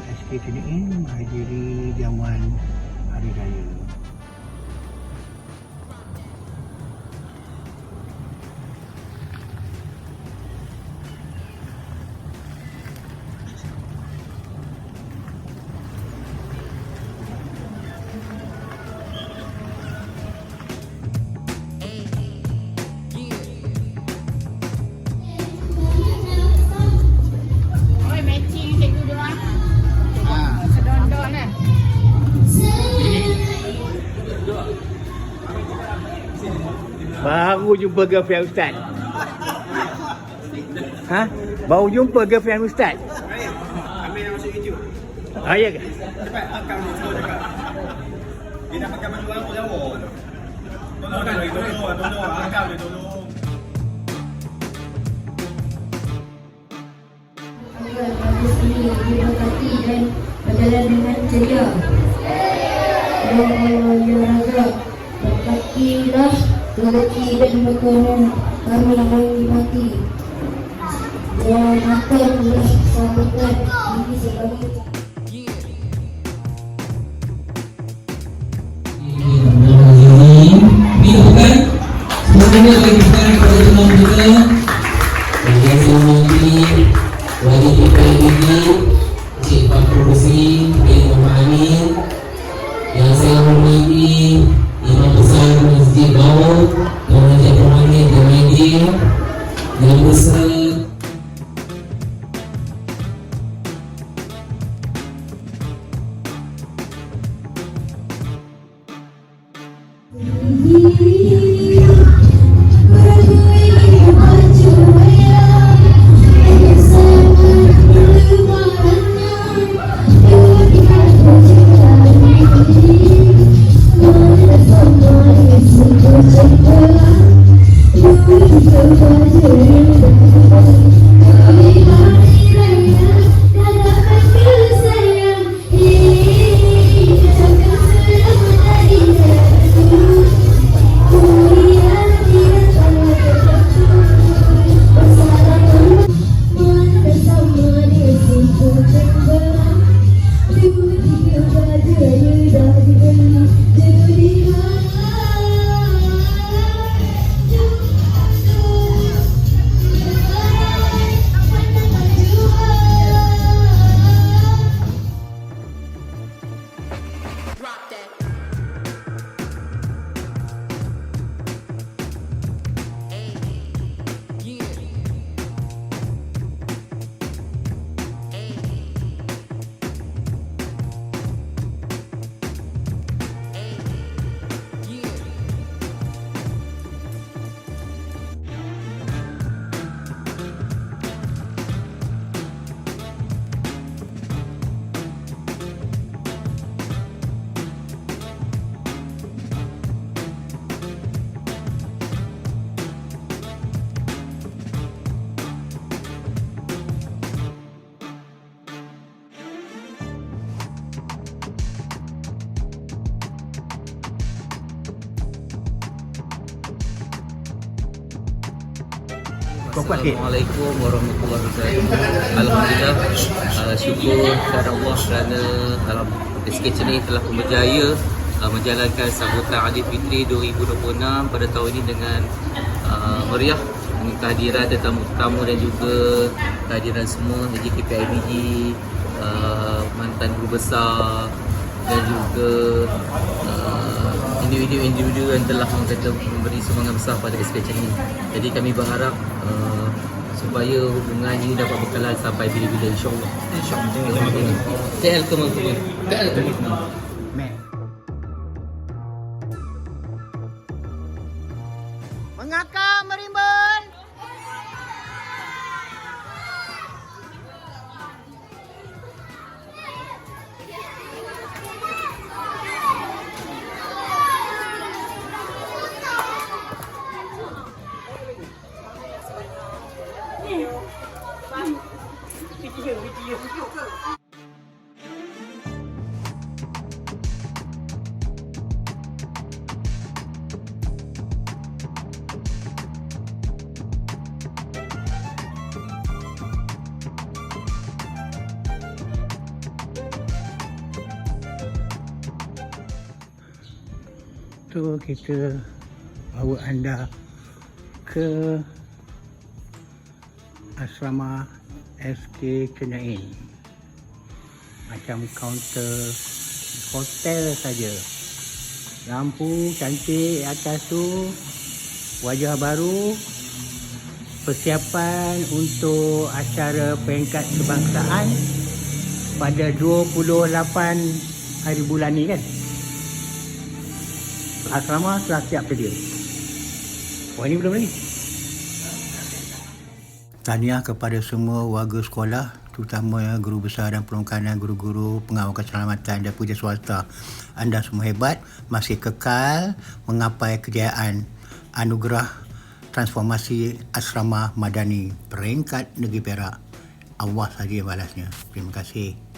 SKTNM menghadiri jamuan Hari Raya. Baru jumpa girlfriend Ustaz. Ha? Baru jumpa girlfriend Ustaz. Ambil yang masuk YouTube. Ya ke? Cepat, akam ni semua cakap. Dia dah pakai baju lampu Jawa. Tolong kan, tolong. Akam dia tolong. Habis ini diberkati dan berjalan dengan ceria. Ya Raja, berkatilah rezeki dan makanan kami yang dimati. Ya makanlah sambutan ini sebagai Bukan semuanya bagi sekarang kepada teman kita yang semua ini wali kita ini Cik Fakhrul Husni bin Muhammad Amin, yang saya hormati Imam Besar Masjid Bawah Tuan Haji Abdul Hamid Jumaidi, yang besar Assalamualaikum warahmatullahi wabarakatuh. Alhamdulillah, syukur kepada Allah kerana dalam SKTNM telah berjaya menjalankan sambutan Aidilfitri 2026 pada tahun ini dengan meriah, dengan kehadiran tetamu-tetamu dan juga kehadiran semua HKPIBG, mantan guru besar dan juga individu-individu yang telah memberi sumbangan besar pada SKTNM. Jadi kami berharap supaya hubungan ini dapat berkelan sampai bila-bila, insyaAllah. InsyaAllah. TL teman-teman. Mengakar merimbun. tu kita bawa anda ke asrama SK Kenain. Macam kaunter hotel saja. Lampu cantik atas tu, wajah baru, persiapan untuk acara peringkat kebangsaan pada 28 hari bulan ni kan. Asrama telah siap sedia. Oh, ini belum lagi. Tahniah kepada semua warga sekolah, terutamanya guru besar dan perongkanan, guru-guru, pengawal keselamatan dan pekerja swasta. Anda semua hebat, masih kekal menggapai kejayaan anugerah transformasi asrama madani peringkat negeri Perak. Allah saja yang balasnya. Terima kasih.